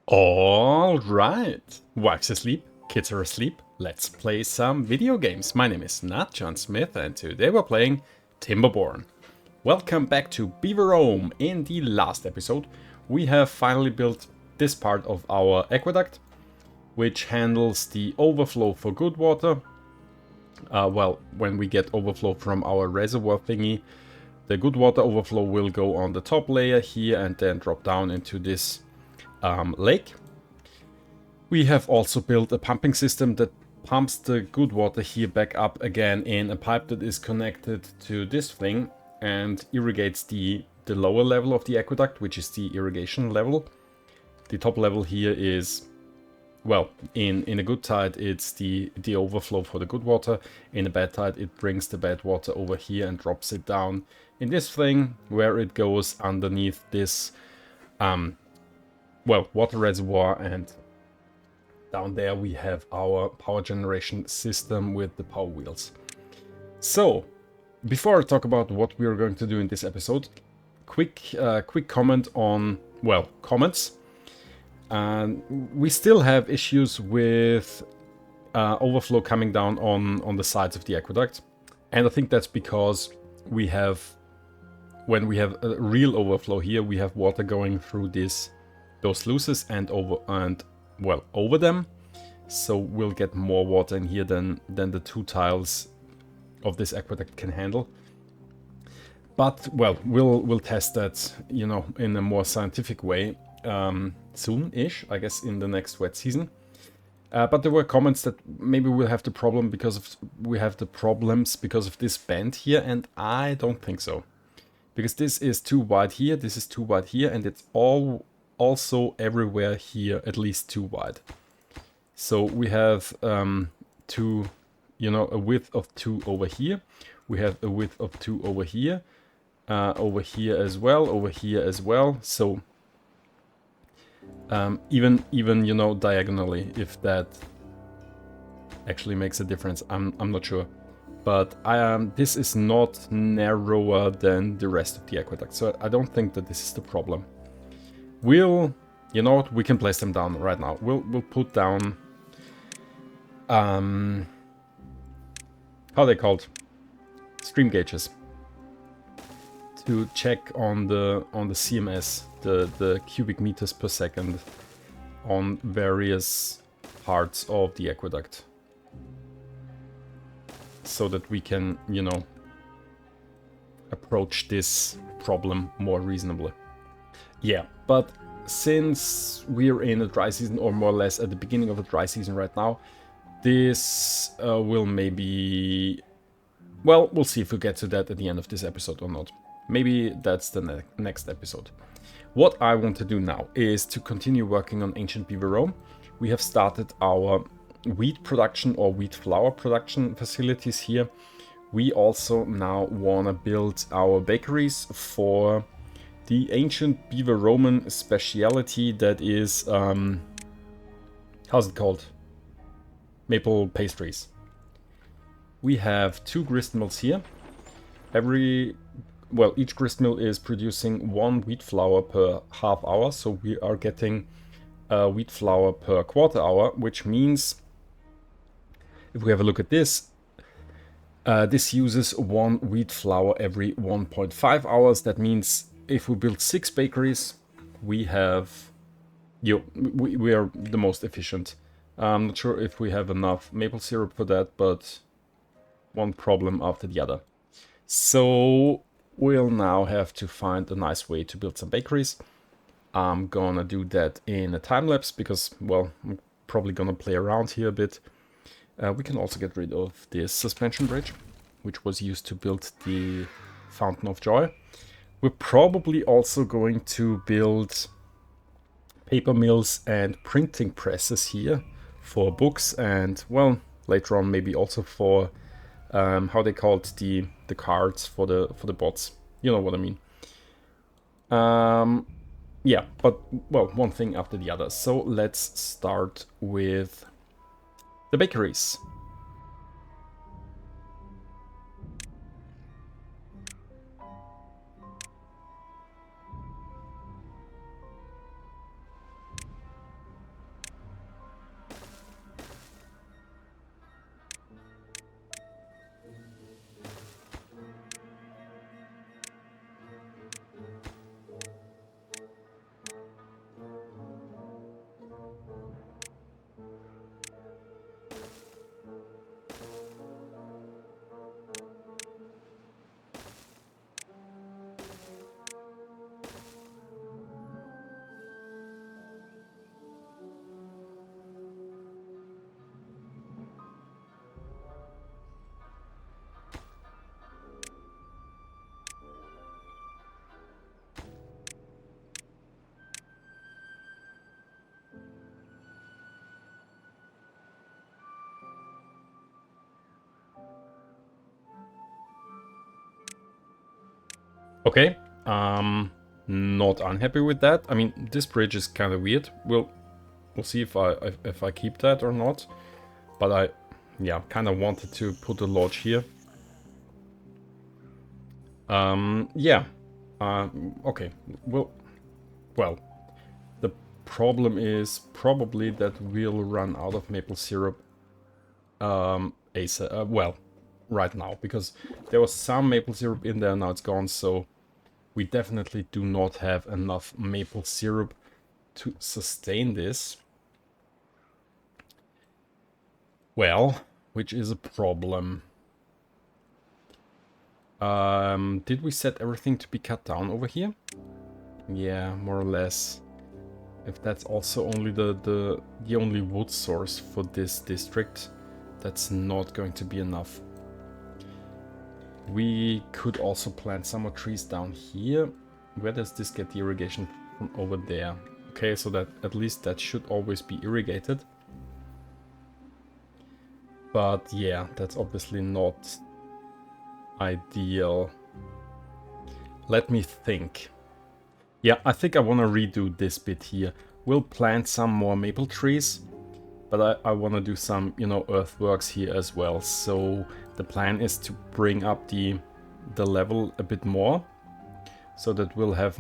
All right, Wax asleep, kids are asleep, let's play some video games. My name is Nat John Smith and today we're playing Timberborn. Welcome back to Beaverome. In the last episode, we have finally built this part of our aqueduct, which handles the overflow for good water. Well, when we get overflow from our reservoir thingy, the good water overflow will go on the top layer here and then drop down into this lake. We have also built a pumping system that pumps the good water here back up again in a pipe that is connected to this thing and irrigates the lower level of the aqueduct, which is the irrigation level. The top level here is, well, in a good tide it's the overflow for the good water. In a bad tide it brings the bad water over here and drops it down in this thing where it goes underneath this well, water reservoir, and down there we have our power generation system with the power wheels. So, before I talk about what we are going to do in this episode, quick comment on, well, comments. We still have issues with overflow coming down on the sides of the aqueduct, and I think that's because we have, when we have a real overflow here, we have water going through those sluices and over them, so we'll get more water in here than the two tiles of this aqueduct can handle. But well, we'll test that, you know, in a more scientific way soon-ish, I guess, in the next wet season. But there were comments that maybe we'll have the problem because of problems because of this bend here, and I don't think so, because this is too wide here, this is too wide here, and it's also everywhere here at least too wide. So we have two, you know, a width of 2 over here. We have a width of 2 over here as well, over here as well. So even you know, diagonally, if that actually makes a difference, I'm not sure. But this is not narrower than the rest of the aqueduct, so I don't think that this is the problem. We'll, you know what, we can place them down right now. We'll put down, how are they called? Stream gauges. To check on the CMS, the cubic meters per second on various parts of the aqueduct, so that we can, you know, approach this problem more reasonably. Yeah, but since we're in a dry season, or more or less at the beginning of a dry season right now, this will maybe, well, we'll see if we get to that at the end of this episode or not. Maybe that's the next episode. What I want to do now is to continue working on Ancient Beaveroman. We have started our wheat production or wheat flour production facilities here. We also now want to build our bakeries for the Ancient Beaveroman speciality, that is, how's it called? Maple Pastries. We have 2 grist mills here. Each grist mill is producing 1 wheat flour per half hour, so we are getting wheat flour per quarter hour, which means, if we have a look at this, this uses 1 wheat flour every 1.5 hours. That means if we build 6 bakeries, we have, we are the most efficient. I'm not sure if we have enough maple syrup for that, but one problem after the other. So we'll now have to find a nice way to build some bakeries. I'm gonna do that in a time lapse because, well, I'm probably gonna play around here a bit. We can also get rid of this suspension bridge, which was used to build the Fountain of Joy. We're probably also going to build paper mills and printing presses here for books, and, well, later on maybe also for how they called the cards for the bots. You know what I mean. Yeah, but, well, one thing after the other. So let's start with the bakeries. Okay, not unhappy with that. I mean, this bridge is kind of weird. We'll see if I keep that or not. But I, yeah, kind of wanted to put a lodge here. Yeah. Okay. Well, the problem is probably that we'll run out of maple syrup. Well, right now, because there was some maple syrup in there, now it's gone. So we definitely do not have enough maple syrup to sustain this. Well, which is a problem. Did we set everything to be cut down over here? Yeah, more or less. If that's also only the only wood source for this district, that's not going to be enough. We could also plant some more trees down here. Where does this get the irrigation from? Over there? Okay, so that at least that should always be irrigated. But yeah, that's obviously not ideal. Let me think. Yeah, I think I want to redo this bit here. We'll plant some more maple trees, but I want to do some, you know, earthworks here as well. So the plan is to bring up the level a bit more, so that we'll have,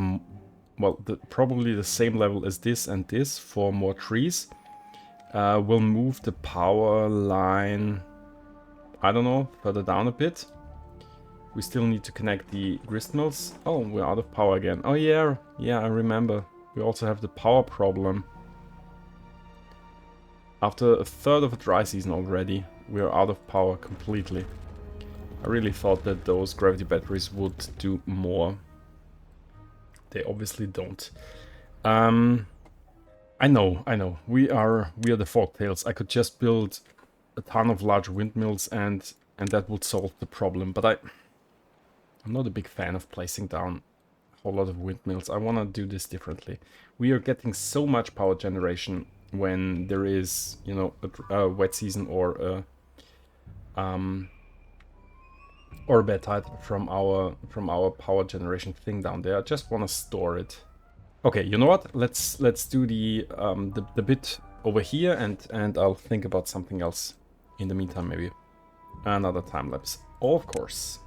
well, probably the same level as this and this for more trees. We'll move the power line, I don't know, further down a bit. We still need to connect the grist mills. Oh, we're out of power again. Oh yeah, I remember. We also have the power problem. After a third of a dry season already, we are out of power completely. I really thought that those gravity batteries would do more. They obviously don't. I know. We are the folktails. I could just build a ton of large windmills and that would solve the problem. But I'm not a big fan of placing down a whole lot of windmills. I want to do this differently. We are getting so much power generation when there is, you know, a wet season or a bad tide from our power generation thing down there. I just want to store it. Okay, you know what? Let's do the bit over here and I'll think about something else in the meantime, maybe another time lapse, of course.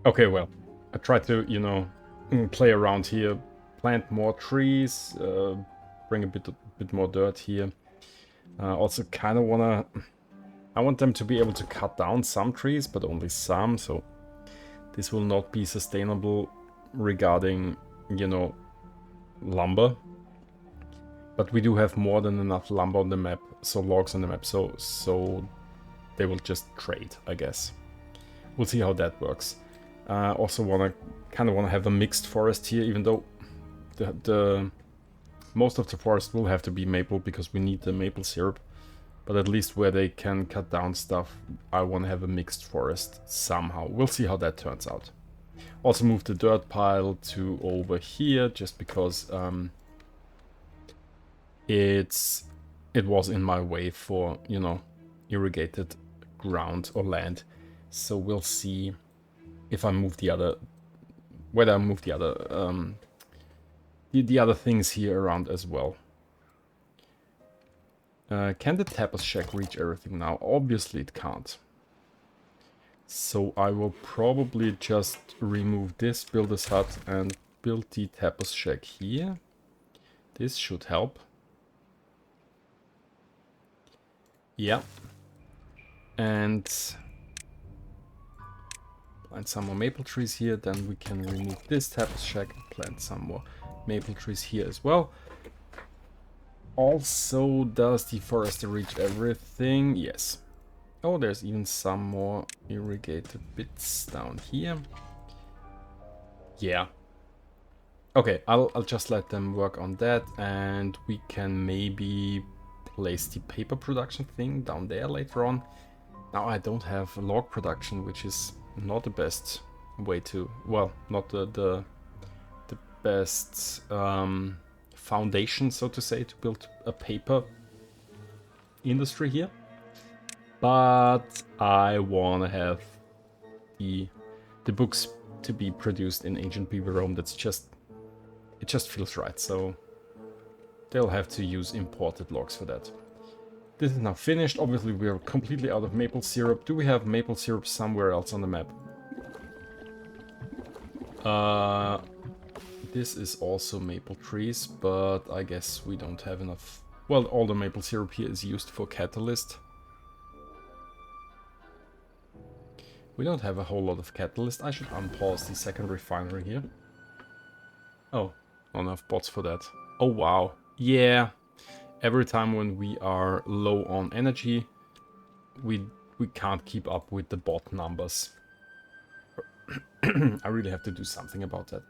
Okay, well, a try to, you know, play around here, plant more trees, bring a bit more dirt here. Also kind of I want them to be able to cut down some trees, but only some, so this will not be sustainable regarding, you know, lumber. But we do have more than enough lumber on the map, so logs on the map, so they will just trade, I guess. We'll see how that works. Also kind of wanna have a mixed forest here, even though the most of the forest will have to be maple because we need the maple syrup. But at least where they can cut down stuff, I want to have a mixed forest somehow. We'll see how that turns out. Also move the dirt pile to over here, just because it was in my way for, you know, irrigated ground or land. So we'll see if I move the other, whether I move the other things here around as well. Can the tapas shack reach everything now? Obviously it can't. So I will probably just remove this, build this hut, and build the tapas shack here. This should help. Yeah. And plant some more maple trees here, then we can remove this tapas shack and plant some more maple trees here as well. Also, does the forester reach everything? Yes. Oh, there's even some more irrigated bits down here. Yeah. Okay, I'll just let them work on that, and we can maybe place the paper production thing down there later on. Now I don't have log production, which is not the best way to, well, not the best foundation, so to say, to build a paper industry here. But I want to have the books to be produced in Ancient Beaveroman. It just feels right, so they'll have to use imported logs for that. This is now finished. Obviously we are completely out of maple syrup. Do we have maple syrup somewhere else on the map? This is also maple trees, but I guess we don't have enough. Well, all the maple syrup here is used for catalyst. We don't have a whole lot of catalyst. I should unpause the second refinery here. Oh, not enough bots for that. Oh wow. Yeah. Every time when we are low on energy, we can't keep up with the bot numbers. I really have to do something about that.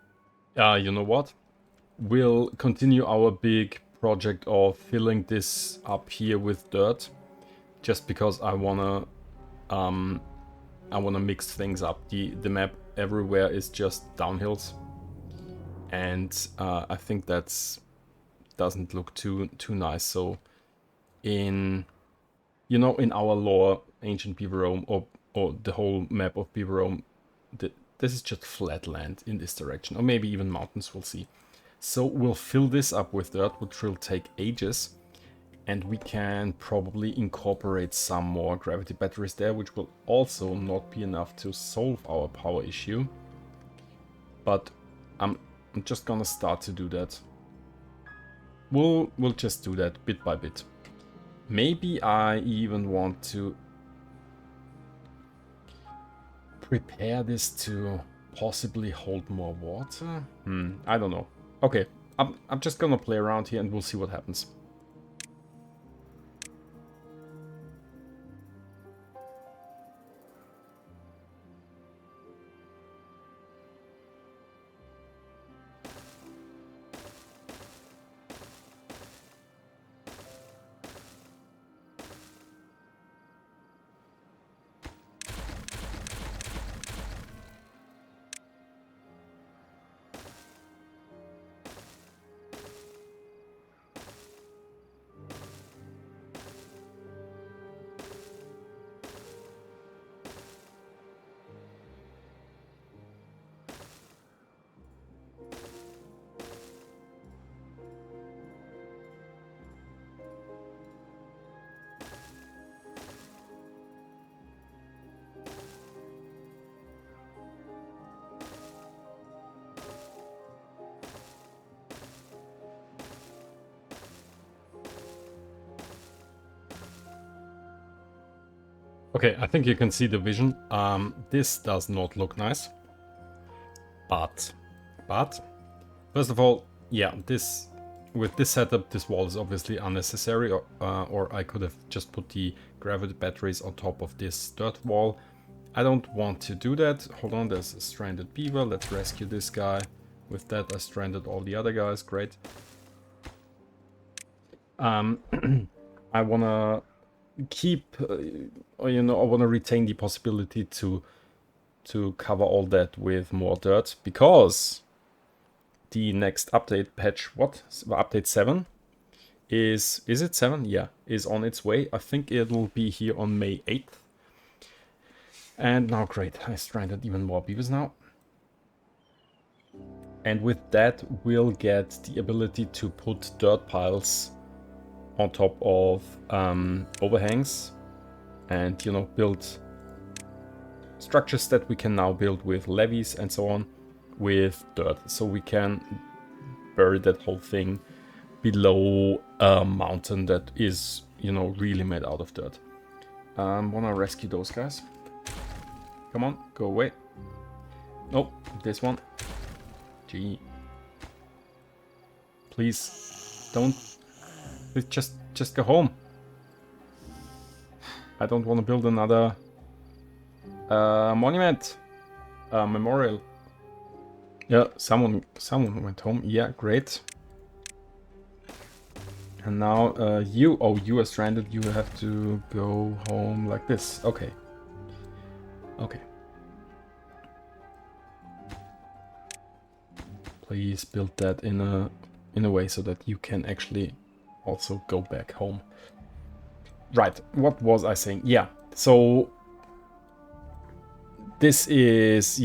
You know what? We'll continue our big project of filling this up here with dirt, just because I wanna mix things up. The map everywhere is just downhills, and I think that's doesn't look too nice. So in our lore, Ancient Beaverome or the whole map of Beaverome, this is just flat land in this direction, or maybe even mountains, we'll see. So we'll fill this up with dirt, which will take ages, and we can probably incorporate some more gravity batteries there, which will also not be enough to solve our power issue. But I'm just gonna start to do that. We'll just do that bit by bit. Maybe I even want to prepare this to possibly hold more water. I don't know. Okay, I'm just gonna play around here and we'll see what happens. Okay, I think you can see the vision. This does not look nice. But, first of all, yeah, with this setup, this wall is obviously unnecessary, or I could have just put the gravity batteries on top of this dirt wall. I don't want to do that. Hold on, there's a stranded beaver. Let's rescue this guy. With that, I stranded all the other guys. Great. I wanna keep, I wanna retain the possibility to cover all that with more dirt, because the next update patch, update 7 is it 7? Yeah, is on its way. I think it will be here on May 8th. And now, great, I stranded even more beavers now. And with that, we'll get the ability to put dirt piles on top of overhangs, and build structures that we can now build with levees and so on with dirt, so we can bury that whole thing below a mountain that is really made out of dirt. Wanna rescue those guys. Come on, go away. Nope, this one. Gee, please don't. Just go home. I don't want to build another monument, memorial. Yeah, someone went home. Yeah, great. And now you are stranded. You have to go home like this. Okay. Okay. Please build that in a way so that you can actually also go back home. Right, what was I saying? Yeah, so this is,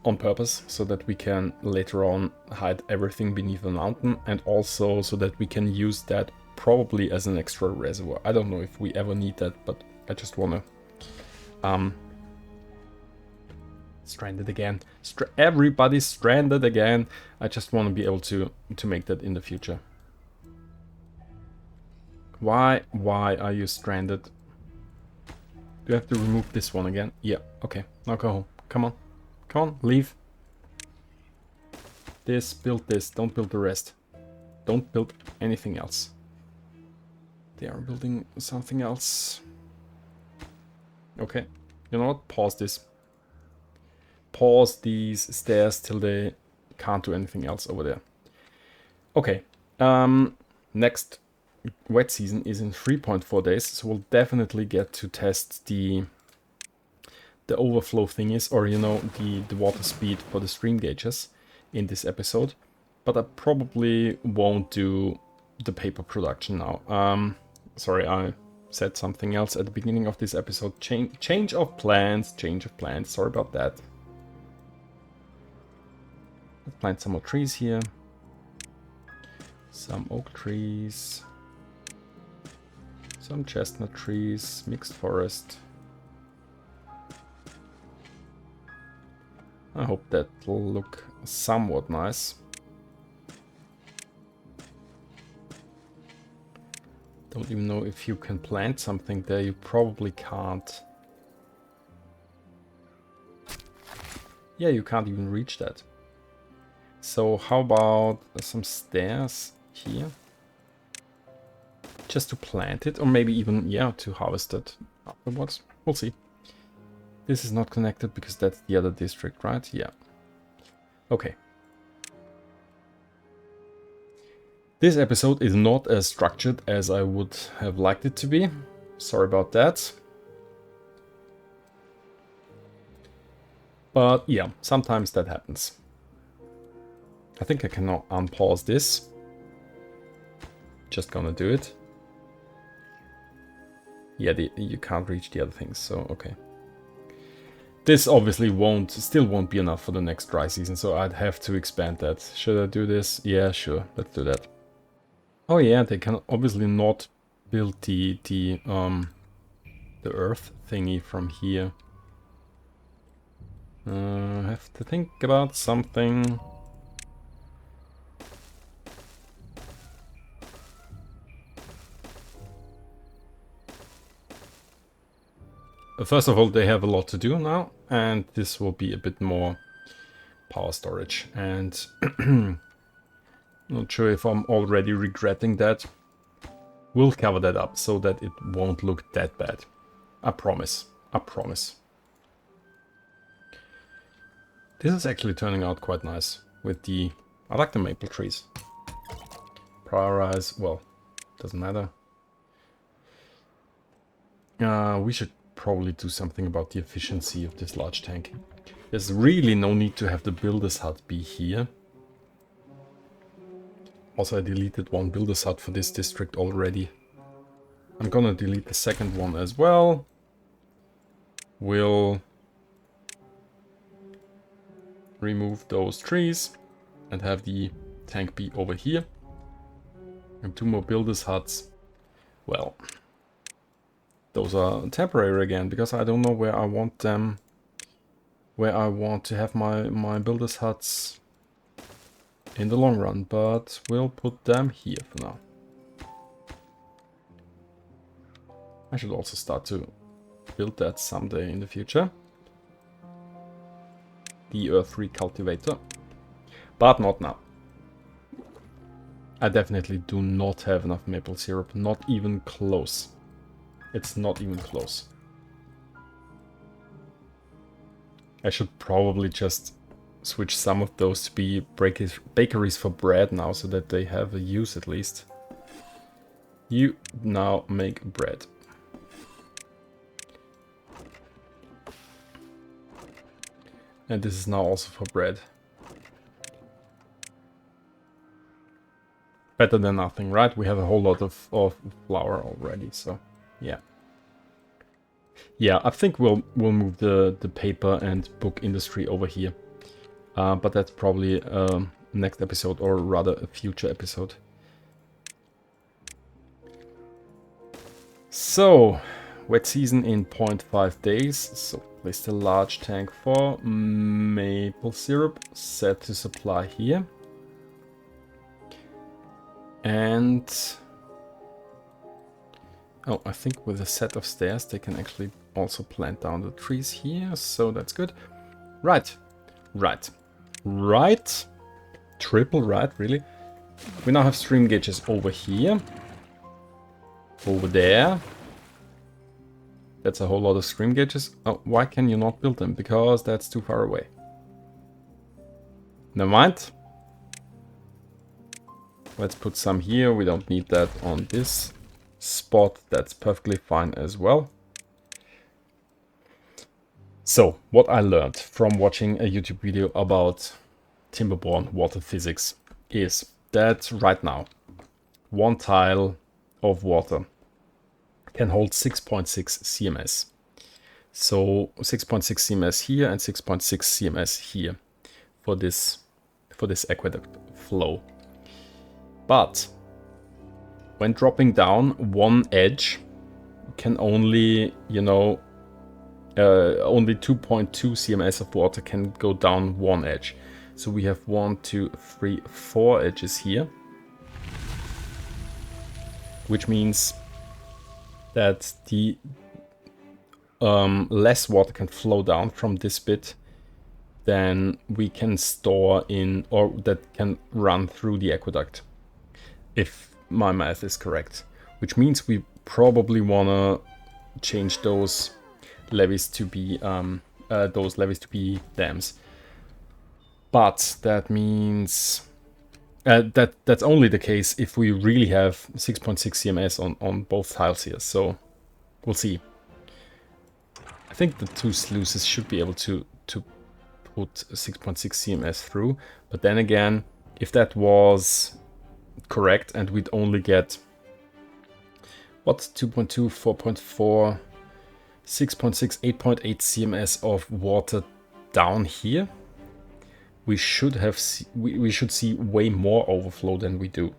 on purpose, so that we can later on hide everything beneath the mountain, and also so that we can use that probably as an extra reservoir. I don't know if we ever need that, but I just wanna stranded again. Everybody's stranded again. I just want to be able to make that in the future. Why are you stranded? Do I have to remove this one again? Yeah, okay. Now go home. Come on. Come on, leave. Build this. Don't build the rest. Don't build anything else. They are building something else. Okay. You know what? Pause this. Pause these stairs till they can't do anything else over there. Okay. Next wet season is in 3.4 days, so we'll definitely get to test the overflow thingies, or the water speed for the stream gauges in this episode. But I probably won't do the paper production now. Sorry, I said something else at the beginning of this episode. Change of plans. Sorry about that. Let's plant some more trees here. Some oak trees. Some chestnut trees. Mixed forest. I hope that will look somewhat nice. Don't even know if you can plant something there. You probably can't. Yeah, you can't even reach that. So how about some stairs here? Just to plant it, or maybe even, yeah, to harvest it afterwards. We'll see. This is not connected because that's the other district, right? Yeah. Okay. This episode is not as structured as I would have liked it to be. Sorry about that. But yeah, sometimes that happens. I think I can now unpause this. Just gonna do it. Yeah, you can't reach the other things, so okay. This obviously still won't be enough for the next dry season, so I'd have to expand that. Should I do this? Yeah, sure, let's do that. Oh yeah, they can obviously not build the earth thingy from here. I have to think about something. first of all, they have a lot to do now, and this will be a bit more power storage. And not sure if I'm already regretting that. We'll cover that up so that it won't look that bad. I promise. I promise. This is actually turning out quite nice with the... I like the maple trees. Prioritize, well, doesn't matter. We should probably do something about the efficiency of this large tank. There's really no need to have the builder's hut be here. Also, I deleted one builder's hut for this district already. I'm gonna delete the second one as well. We'll remove those trees and have the tank be over here. And 2 more builder's huts. Well, those are temporary again, because I don't know where I want them, where I want to have my builder's huts in the long run, but we'll put them here for now. I should also start to build that someday in the future. The Earth Recultivator. But not now. I definitely do not have enough maple syrup. Not even close. It's not even close. I should probably just switch some of those to be bakeries for bread now, so that they have a use at least. You now make bread. And this is now also for bread. Better than nothing, right? We have a whole lot of flour already, so yeah. Yeah, I think we'll move the paper and book industry over here. But that's probably next episode, or rather a future episode. So, wet season in 0.5 days. So place the large tank for maple syrup set to supply here. And oh, I think with a set of stairs they can actually also plant down the trees here, so that's good. Right. Triple right, really. We now have stream gauges over here. Over there. That's a whole lot of stream gauges. Oh, why can you not build them? Because that's too far away. Never mind. Let's put some here. We don't need that on this spot. That's perfectly fine as well. So, what I learned from watching a YouTube video about Timberborn water physics is that right now, 1 tile of water can hold 6.6 CMS. So 6.6 CMS here and 6.6 CMS here for this aqueduct flow. But when dropping down, one edge can only, you know, only 2.2 CMS of water can go down one edge. So we have 1, 2, 3, 4 edges here, which means that the less water can flow down from this bit than we can store in, or that can run through the aqueduct, if my math is correct. Which means we probably wanna change those levees to be dams. But that means that's only the case if we really have 6.6 CMS on both tiles here. So we'll see. I think the 2 sluices should be able to put 6.6 CMS through. But then again, if that was correct and we'd only get what, 2.2, 4.4, 6.6, 8.8 CMS of water down here, we should see way more overflow than we do.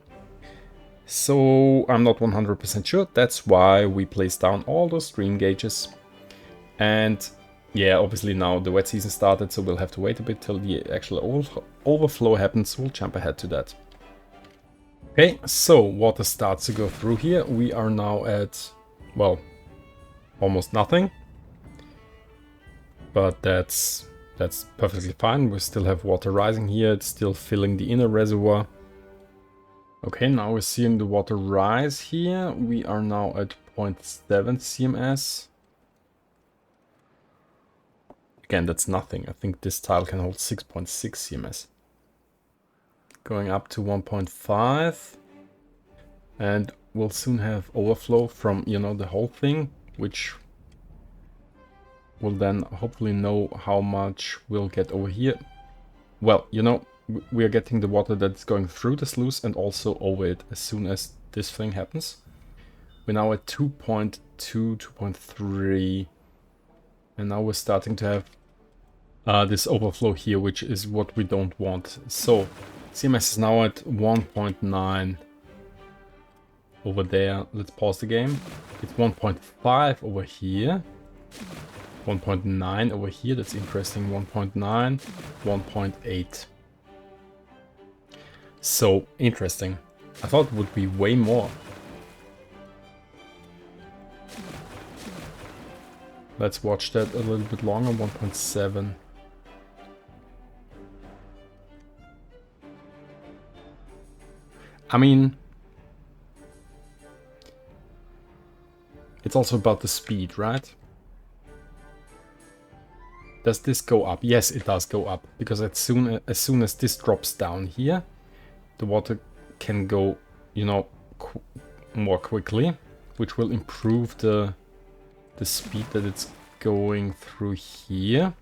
So I'm not 100% sure. That's why we placed down all those stream gauges. And yeah, obviously now the wet season started, so we'll have to wait a bit till the actual overflow happens. We'll jump ahead to that. Okay, so water starts to go through here. We are now at, well, almost nothing. but that's perfectly fine. We still have water rising here. It's still filling the inner reservoir. Okay, now we're seeing the water rise here. We are now at 0.7 cms. Again, that's nothing. I think this tile can hold 6.6 cms. Going up to 1.5. And we'll soon have overflow from, you know, the whole thing, which will then hopefully know how much we'll get over here. Well, you know, we are getting the water that's going through the sluice and also over it as soon as this thing happens. We're now at 2.2, 2.3. And now we're starting to have this overflow here, which is what we don't want. So CMS is now at 1.9 over there. Let's pause the game. It's 1.5 over here. 1.9 over here. That's interesting. 1.9, 1.8. So interesting. I thought it would be way more. Let's watch that a little bit longer. 1.7. I mean, it's also about the speed, right? Does this go up? Yes, it does go up, because as soon as this drops down here, the water can go, you know, more quickly, which will improve the speed that it's going through here.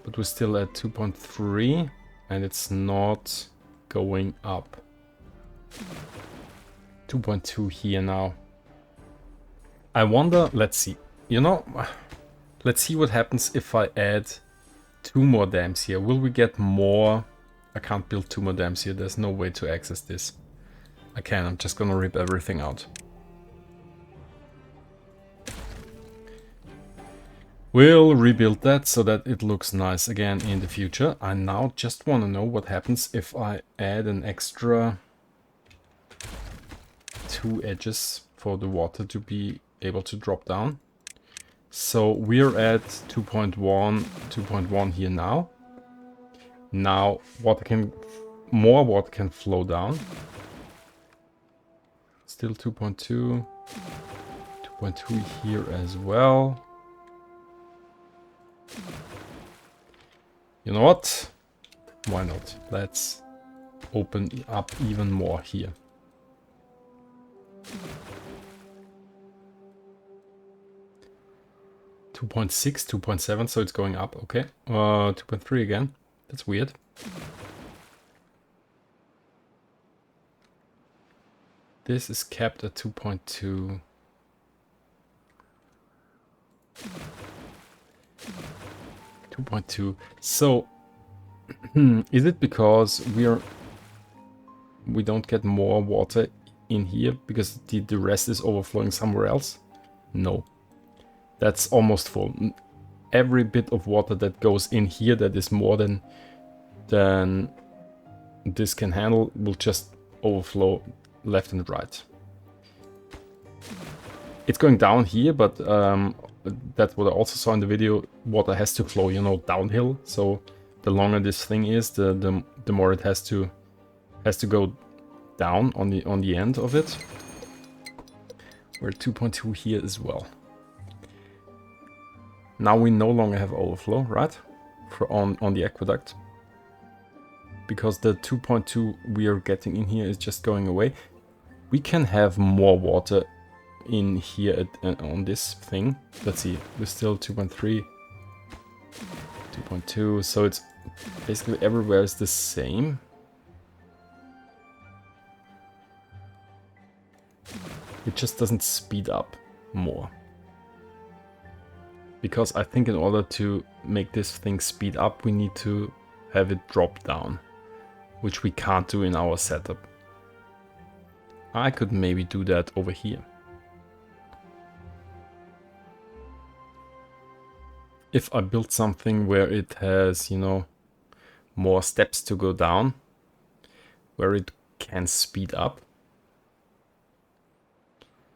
But we're still at 2.3 and it's not going up. 2.2 here now. I wonder, let's see, you know, let's see what happens if I add 2 more dams here. Will we get more? I can't build 2 more dams here. There's no way to access this. I can, I'm just gonna rip everything out. We'll rebuild that so that it looks nice again in the future. I now just want to know what happens if I add an extra 2 edges for the water to be able to drop down. So we're at 2.1 here now. Now more water can flow down. Still 2.2, 2.2 here as well. You know what? Why not? Let's open up even more here. .6, 2.7, so it's going up, okay. 2.3 again. That's weird. This is capped at 2.2. 2.2. So, is it because we don't get more water in here because the rest is overflowing somewhere else? No. That's almost full. Every bit of water that goes in here that is more than this can handle will just overflow left and right. It's going down here, but that's what I also saw in the video. Water has to flow, you know, downhill. So the longer this thing is, the more it has to go down on the end of it. We're at 2.2 here as well. Now we no longer have overflow, right? On the aqueduct. Because the 2.2 we are getting in here is just going away. We can have more water in here on this thing. Let's see, we're still 2.3, 2.2, so it's basically everywhere is the same. It just doesn't speed up more. Because I think in order to make this thing speed up, we need to have it drop down, which we can't do in our setup. I could maybe do that over here. If I build something where it has, you know, more steps to go down, where it can speed up,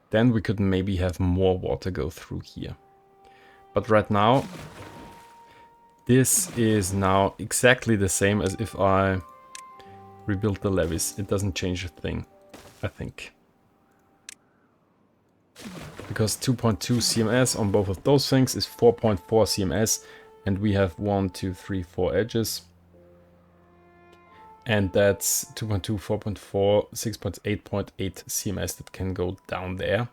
then we could maybe have more water go through here. But right now, this is now exactly the same as if I rebuilt the levees. It doesn't change a thing, I think. Because 2.2 CMS on both of those things is 4.4 CMS, and we have 1, 2, 3, 4 edges. And that's 2.2, 4.4, 6.8.8 CMS that can go down there.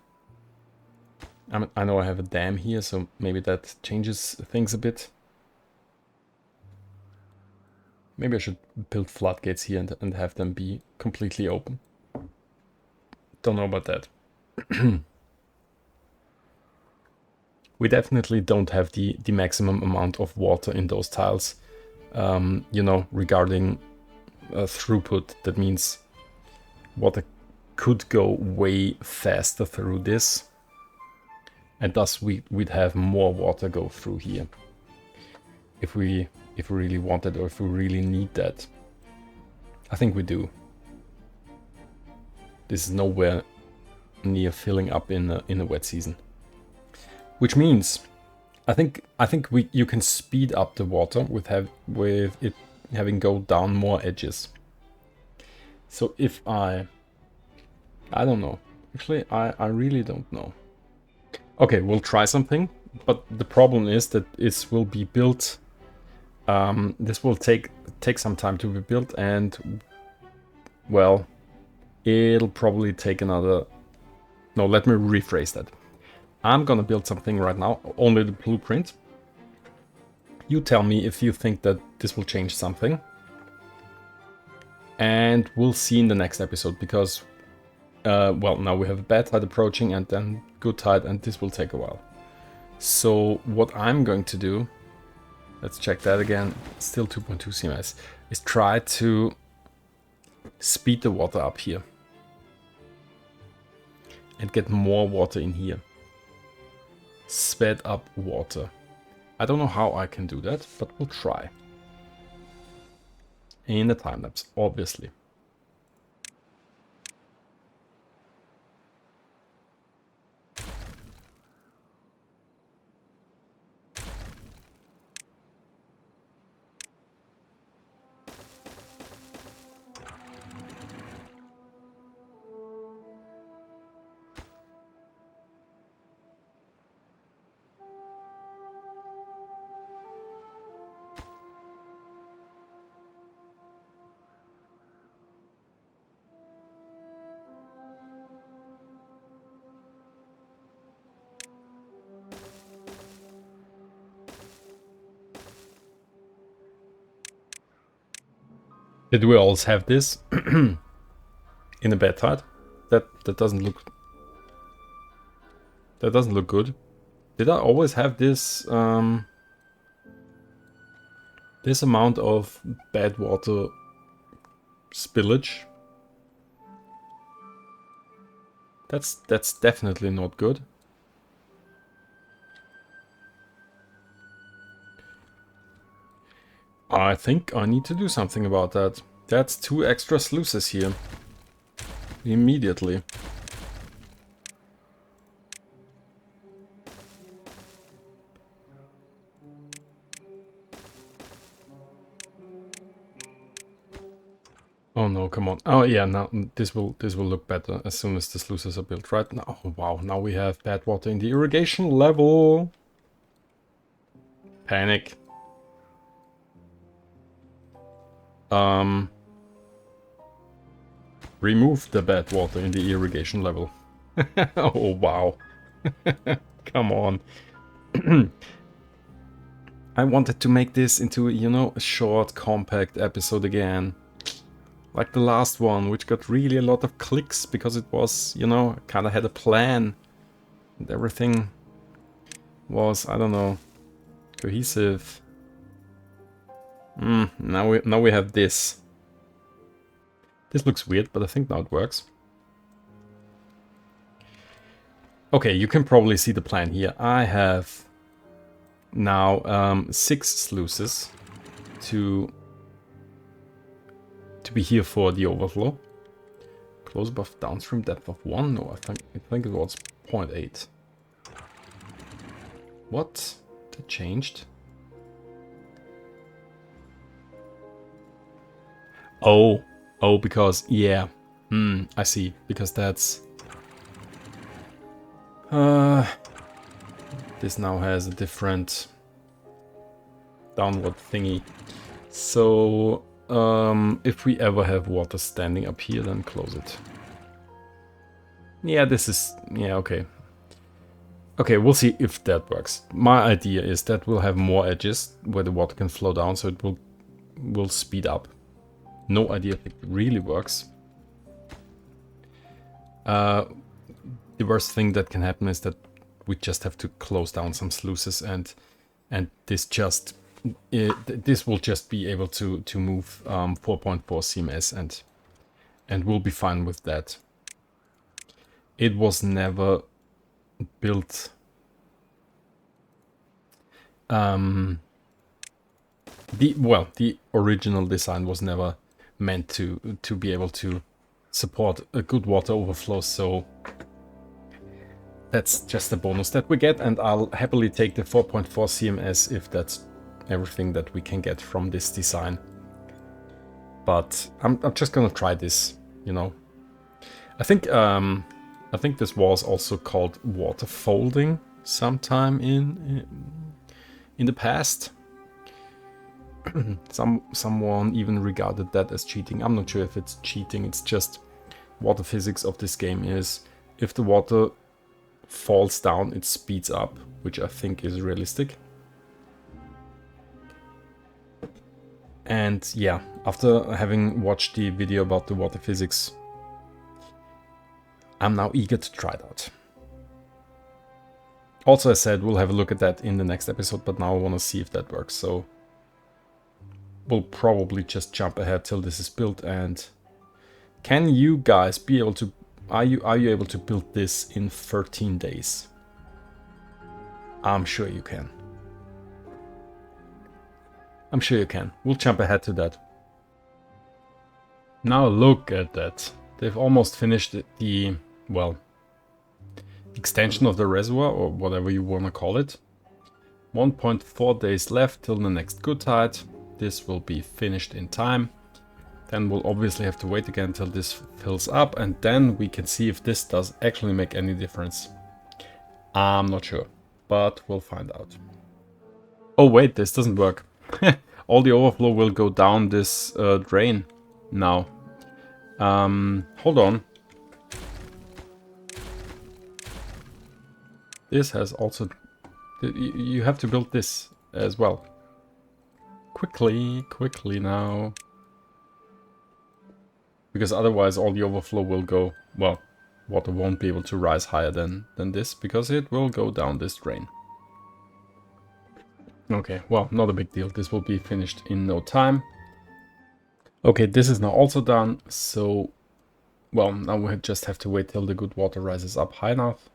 I know I have a dam here, so maybe that changes things a bit. Maybe I should build floodgates here and have them be completely open. Don't know about that. We definitely don't have the maximum amount of water in those tiles. You know, regarding throughput, that means water could go way faster through this, and thus we'd have more water go through here if we really want it, or if we really need that. I think we do. This is nowhere near filling up in a wet season, which means I think you can speed up the water with it having go down more edges. So if I don't know. Actually, I really don't know. Okay, we'll try something, but the problem is that it will be built. This will take some time to be built, and well, it'll probably take another. No, let me rephrase that. I'm gonna build something right now, only the blueprint. You tell me if you think that this will change something. And we'll see in the next episode, because, well, now we have a bad tide approaching and then good tide, and this will take a while. So what I'm going to do, let's check that again, still 2.2 CMS, is try to speed the water up here. And get more water in here. Sped up water. I don't know how I can do that, but we'll try. In the time lapse, obviously. Did we always have this in a bad tide? That doesn't look good. Did I always have this this amount of bad water spillage? That's definitely not good. I think I need to do something about that. That's 2 extra sluices here. Immediately. Oh no, come on. Oh yeah, now this will look better as soon as the sluices are built, right? Now, oh, wow, now we have bad water in the irrigation level. Panic. Remove the bad water in the irrigation level. Oh, wow. Come on. I wanted to make this into, you know, a short, compact episode again. Like the last one, which got really a lot of clicks because it was, you know, kind of had a plan. And everything was, I don't know, cohesive. Now we have this. This looks weird, but I think now it works. Okay, you can probably see the plan here. I have now 6 sluices to be here for the overflow. Close above downstream depth of 1. No, I think it was 0.8. What? That changed. Oh, because, yeah. I see. Because that's... this now has a different downward thingy. So, if we ever have water standing up here, then close it. Yeah, this is... yeah, okay. Okay, we'll see if that works. My idea is that we'll have more edges where the water can flow down, so it will speed up. No idea if it really works. The worst thing that can happen is that we just have to close down some sluices, and this just this will just be able to move 4.4 CMS, and we'll be fine with that. It was never built the original design was never meant to be able to support a good water overflow, so that's just a bonus that we get, and I'll happily take the 4.4 CMS if that's everything that we can get from this design. But I'm just gonna try this, you know. I think this was also called water folding sometime in the past. Someone even regarded that as cheating. I'm not sure if it's cheating. It's just water physics of this game is if the water falls down, it speeds up, which I think is realistic. And yeah, after having watched the video about the water physics, I'm now eager to try it out. Also, I said we'll have a look at that in the next episode, but now I want to see if that works. So we'll probably just jump ahead till this is built. And can you guys be able to... Are you able to build this in 13 days? I'm sure you can. I'm sure you can. We'll jump ahead to that. Now look at that. They've almost finished the, well, extension of the reservoir, or whatever you want to call it. 1.4 days left till the next good tide. This will be finished in time. Then we'll obviously have to wait again until this fills up, and then we can see if this does actually make any difference. I'm not sure, but we'll find out. Oh wait, this doesn't work. All the overflow will go down this drain now. Hold on. This has also... You have to build this as well. Quickly now. Because otherwise all the overflow will go... Well, water won't be able to rise higher than this, because it will go down this drain. Okay, well, not a big deal. This will be finished in no time. Okay, this is now also done, so... Well, now we just have to wait till the good water rises up high enough.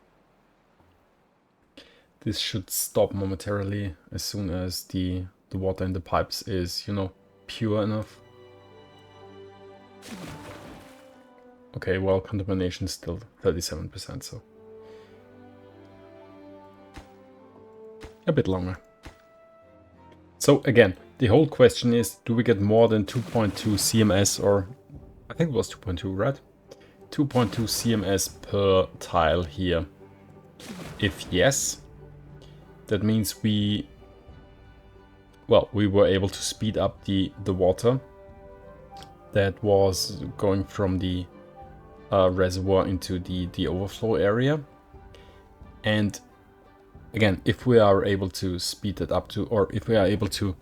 This should stop momentarily as soon as the water in the pipes is, you know, pure enough. Okay, well, contamination is still 37%, so... a bit longer. So again, the whole question is, do we get more than 2.2 CMS, or... I think it was 2.2, right? 2.2 CMS per tile here. If yes, that means we were able to speed up the water that was going from the reservoir into the overflow area. And again, if we are able to speed it up to, or if we are able to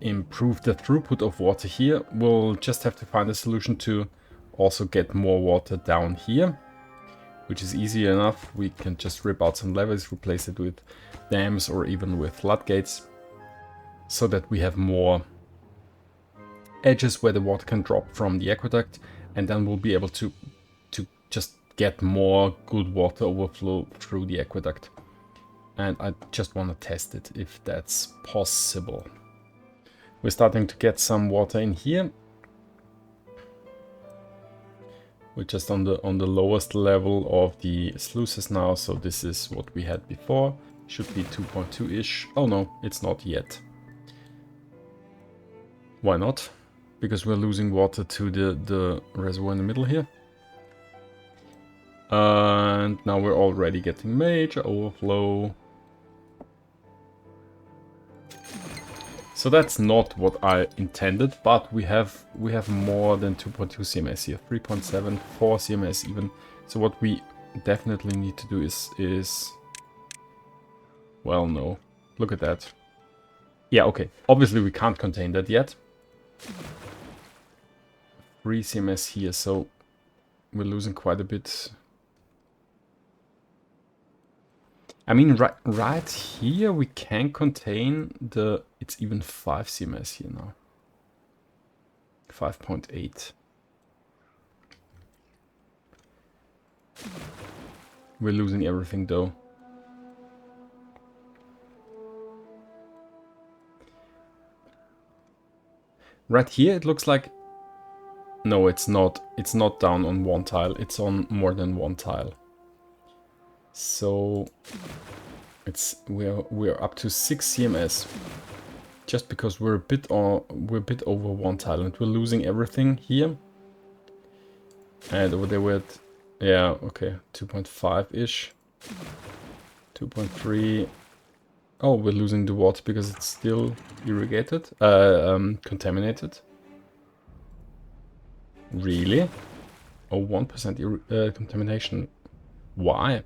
improve the throughput of water here, we'll just have to find a solution to also get more water down here, which is easy enough. We can just rip out some levers, replace it with dams or even with floodgates, so that we have more edges where the water can drop from the aqueduct, and then we'll be able to just get more good water overflow through the aqueduct. And I just want to test it if that's possible. We're starting to get some water in here. We're just on the lowest level of the sluices now, so this is what we had before. Should be 2.2-ish. Oh no, it's not yet. Why not? Because we're losing water to the reservoir in the middle here. And now we're already getting major overflow. So that's not what I intended, but we have more than 2.2 CMS here, 3.7, 4 CMS even. So what we definitely need to do is well, no, look at that. Yeah, okay. Obviously we can't contain that yet. 3 CMS here, so we're losing quite a bit. I mean, right here we can contain the... It's even 5 CMS here now. 5.8. We're losing everything though. Right here it looks like... No, it's not. It's not down on one tile. It's on more than one tile. So we're up to 6 CMS. Just because we're a bit over one tile and we're losing everything here. And over there we're at, yeah, okay, 2.5-ish. 2.3. Oh, we're losing the water because it's still irrigated, contaminated. Really? Oh, 1% contamination. Why?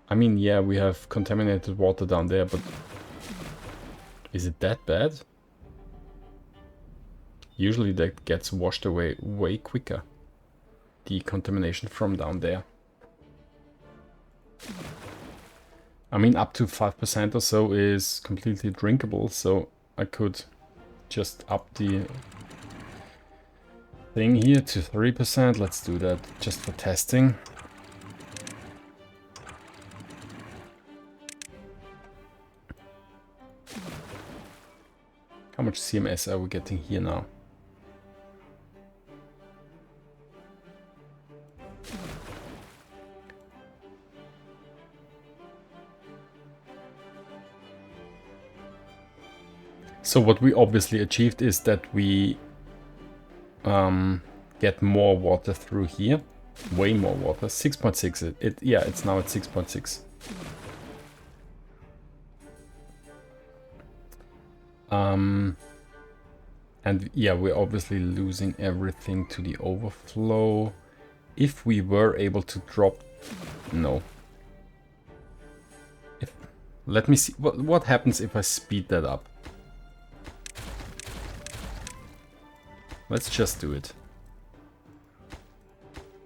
I mean, yeah, we have contaminated water down there, but is it that bad? Usually that gets washed away way quicker. The contamination from down there. I mean, up to 5% or so is completely drinkable, so I could just up the thing here to 3%. Let's do that just for testing. How much CMS are we getting here now? So what we obviously achieved is that we get more water through here. Way more water. 6.6. Yeah, it's now at 6.6. And yeah, we're obviously losing everything to the overflow. If we were able to drop... No. Let me see. What happens if I speed that up? Let's just do it.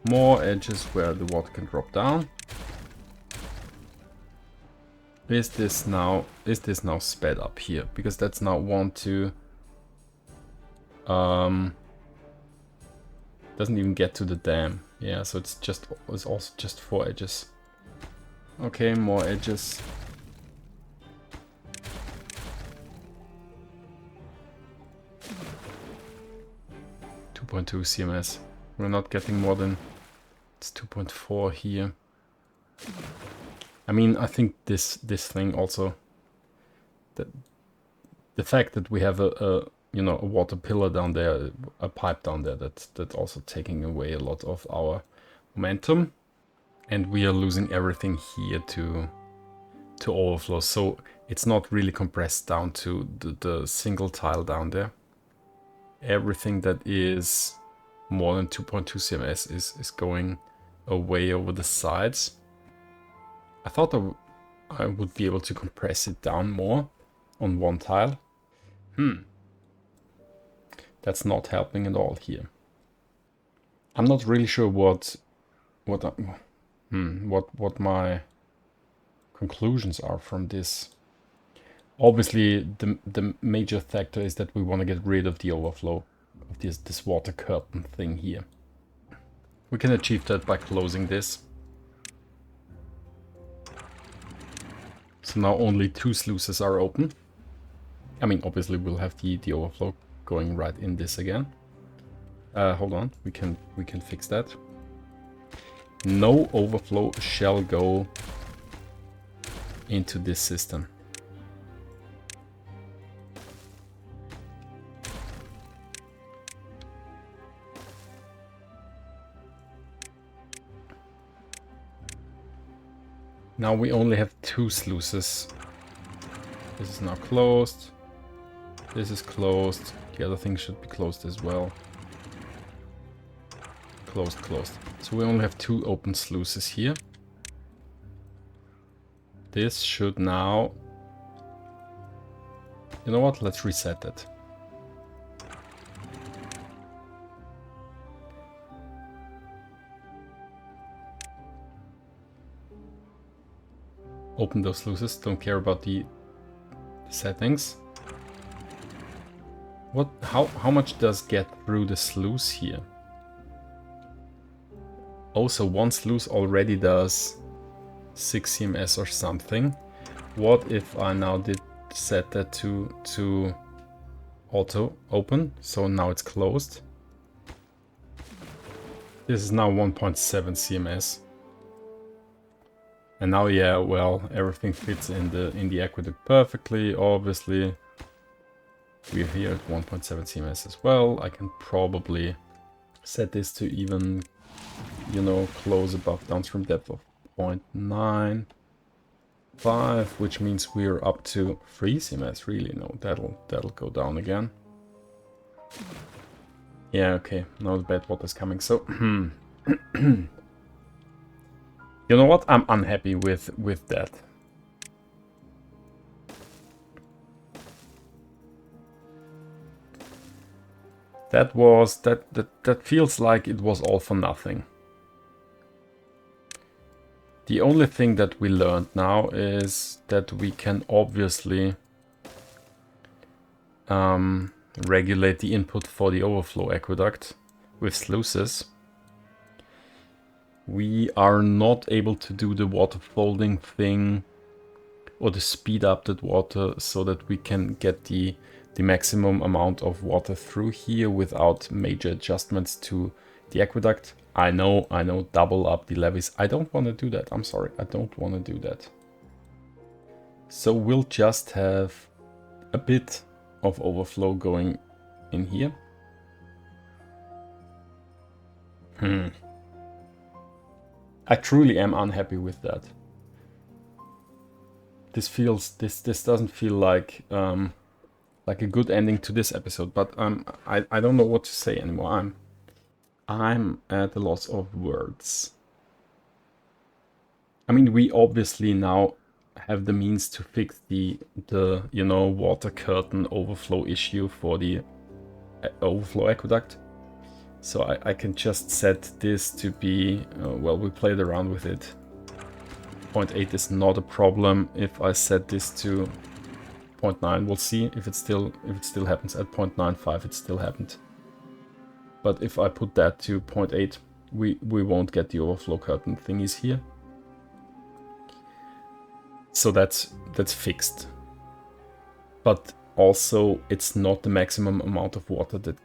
More edges where the water can drop down. Is this now sped up here? Because that's now 1, 2... doesn't even get to the dam. Yeah, so it's also just 4 edges. Okay, more edges. .2 CMS. We're not getting more than... It's 2.4 here. I mean, I think this thing also... The fact that we have a you know, a water pillar down there, a pipe down there, that's also taking away a lot of our momentum. And we are losing everything here to overflow. So it's not really compressed down to the single tile down there. Everything that is more than 2.2 CMS is going away over the sides. I thought I would be able to compress it down more on one tile. That's not helping at all here. I'm not really sure what my conclusions are from this. Obviously, the major factor is that we want to get rid of the overflow of this water curtain thing here. We can achieve that by closing this. So now only 2 sluices are open. I mean, obviously we'll have the overflow going right in this again. Hold on, we can fix that. No overflow shall go into this system. Now we only have 2 sluices. This is now closed. This is closed. The other thing should be closed as well. Closed, closed. So we only have 2 open sluices here. This should now... You know what? Let's reset it. Open those sluices. Don't care about the settings. What? How much does get through the sluice here? Oh, so one sluice already does 6 CMS or something. What if I now did set that to auto open? So now it's closed. This is now 1.7 CMS. And now, yeah, well, everything fits in the aqueduct perfectly. Obviously, we're here at 1.7 CMS as well. I can probably set this to even, you know, close above downstream depth of 0.95, which means we're up to 3 CMS. Really, no, that'll go down again. Yeah, okay. Now the bad water's coming. So, you know what? I'm unhappy with that. That feels like it was all for nothing. The only thing that we learned now is that we can obviously regulate the input for the overflow aqueduct with sluices. We are not able to do the water folding thing or to speed up that water so that we can get the maximum amount of water through here without major adjustments to the aqueduct. I know, double up the levees. I don't want to do that. I'm sorry, I don't want to do that. So we'll just have a bit of overflow going in here. I truly am unhappy with that. This doesn't feel like a good ending to this episode, but I don't know what to say anymore. I'm at a loss of words. I mean, we obviously now have the means to fix the you know, water curtain overflow issue for the overflow aqueduct. So I can just set this to be, well, we played around with it. 0.8 is not a problem. If I set this to 0.9, we'll see if it still happens. At 0.95 it still happened. But if I put that to 0.8, we won't get the overflow curtain thingies here. So that's fixed. But also it's not the maximum amount of water that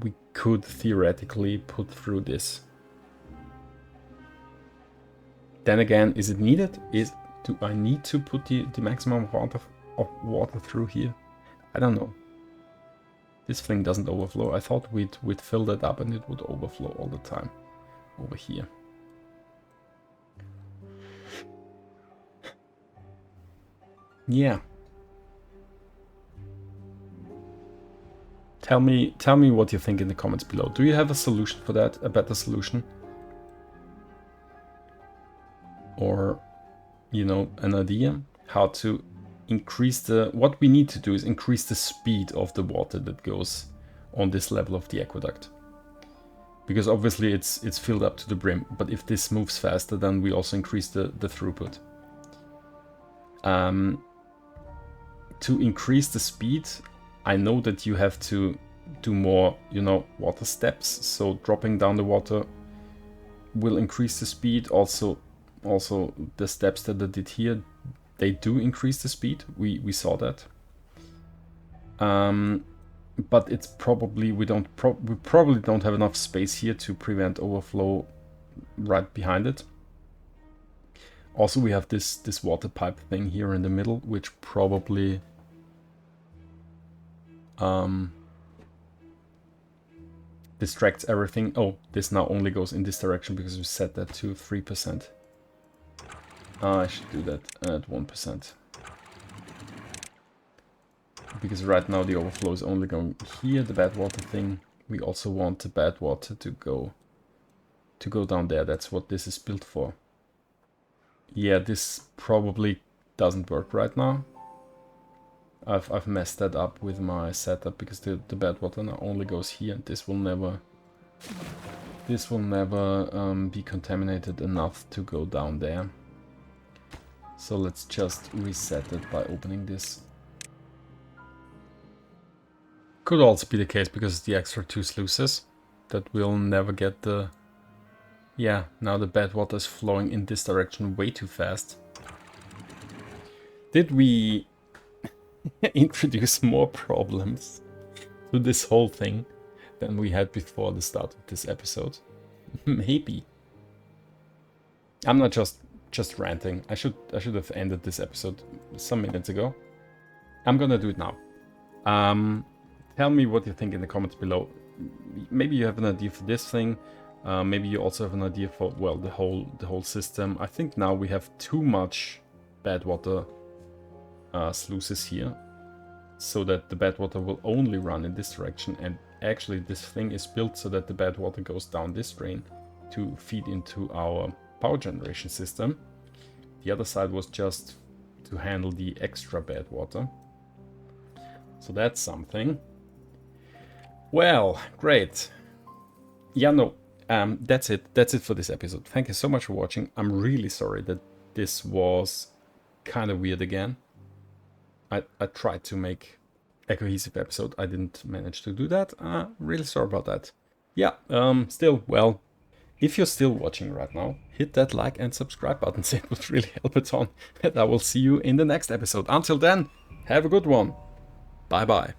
we could theoretically put through this. Then again, is it needed? Do I need to put the maximum amount of water through here? I don't know. This thing doesn't overflow. I thought we'd fill that up and it would overflow all the time over here. Yeah. Tell me what you think in the comments below. Do you have a solution for that? A better solution? Or, you know, an idea how to increase what we need to do is increase the speed of the water that goes on this level of the aqueduct. Because obviously it's filled up to the brim, but if this moves faster, then we also increase the throughput. To increase the speed, I know that you have to do more, you know, water steps. So dropping down the water will increase the speed. Also the steps that I did here, they do increase the speed. We saw that. But it's probably we probably don't have enough space here to prevent overflow right behind it. Also, we have this water pipe thing here in the middle, which probably distracts everything. Oh, this now only goes in this direction because we set that to 3%. I should do that at 1%. Because right now the overflow is only going here, the bad water thing. We also want the bad water to go down there. That's what this is built for. Yeah, this probably doesn't work right now. I've messed that up with my setup because the bad water now only goes here, and this will never be contaminated enough to go down there. So let's just reset it by opening this. Could also be the case because the extra 2 sluices that we'll never get the... Yeah, now the bad water is flowing in this direction way too fast. Did we introduce more problems to this whole thing than we had before the start of this episode? Maybe. I'm not just ranting. I should have ended this episode some minutes ago. I'm gonna do it now. Tell me what you think in the comments below. Maybe you have an idea for this thing. Maybe you also have an idea for, well, the whole system. I think now we have too much bad water sluices here, so that the bad water will only run in this direction. And actually this thing is built so that the bad water goes down this drain to feed into our power generation system. The other side was just to handle the extra bad water. So that's something. Well, great. Yeah, no, that's it. That's it for this episode. Thank you so much for watching. I'm really sorry that this was kind of weird again. I tried to make a cohesive episode. I didn't manage to do that. Really sorry about that. Yeah, still, well, if you're still watching right now, hit that like and subscribe buttons. It would really help a ton. And I will see you in the next episode. Until then, have a good one. Bye-bye.